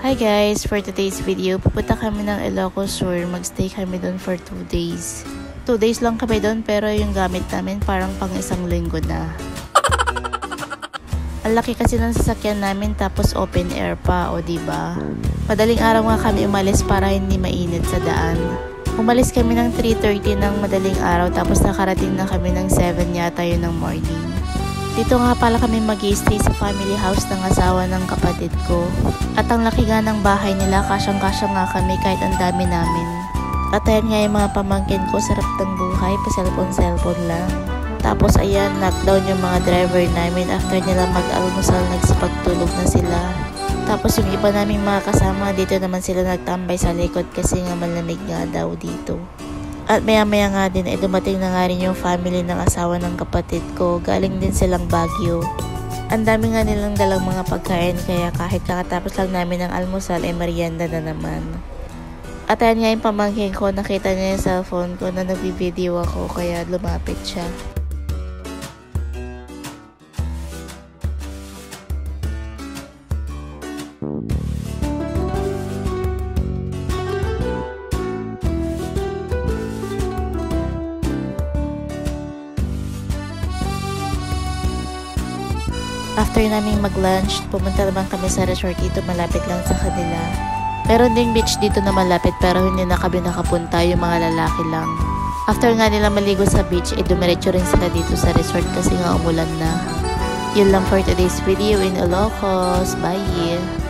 Hi guys! For today's video, pupunta kami ng Ilocos Sur. Magstay kami doon for 2 days. 2 days lang kami doon pero yung gamit namin parang pang 1 linggo na. Ang laki kasi ng sasakyan namin tapos open air pa, o diba? Madaling araw nga kami umalis para hindi mainit sa daan. Umalis kami ng 3:30 ng madaling araw tapos nakarating na kami ng 7 yata yun ng morning. Dito nga pala kami mag-i-stay sa family house ng asawa ng kapatid ko. At ang laki nga ng bahay nila, kasyang-kasya nga kami kahit ang dami namin. At ayan nga yung mga pamangkin ko, sarap ng buhay, pa-cellphone lang. Tapos ayan, knockdown yung mga driver namin after nila mag-almusal, nagsipagtulog na sila. Tapos yung iba naming mga kasama, dito naman sila nagtambay sa likod kasi nga malamig nga daw dito. At maya-maya nga din ay dumating na nga rin yung family ng asawa ng kapatid ko. Galing din silang Baguio. Ang dami nga nilang dalang mga pagkain kaya kahit kakatapos lang namin ng almusal ay merienda na naman. At ayan nga yung pamangkin ko, nakita niya yung cellphone ko na nagbi-video ako kaya lumapit siya. After naming mag-lunch, pumunta naman kami sa resort dito malapit lang sa kanila. Meron ding beach dito na malapit pero hindi na kami nakapunta, yung mga lalaki lang. After nga nila maligo sa beach, dumiretso rin sila dito sa resort kasi nga umulan na. Yun lang for today's video in Ilocos. Bye!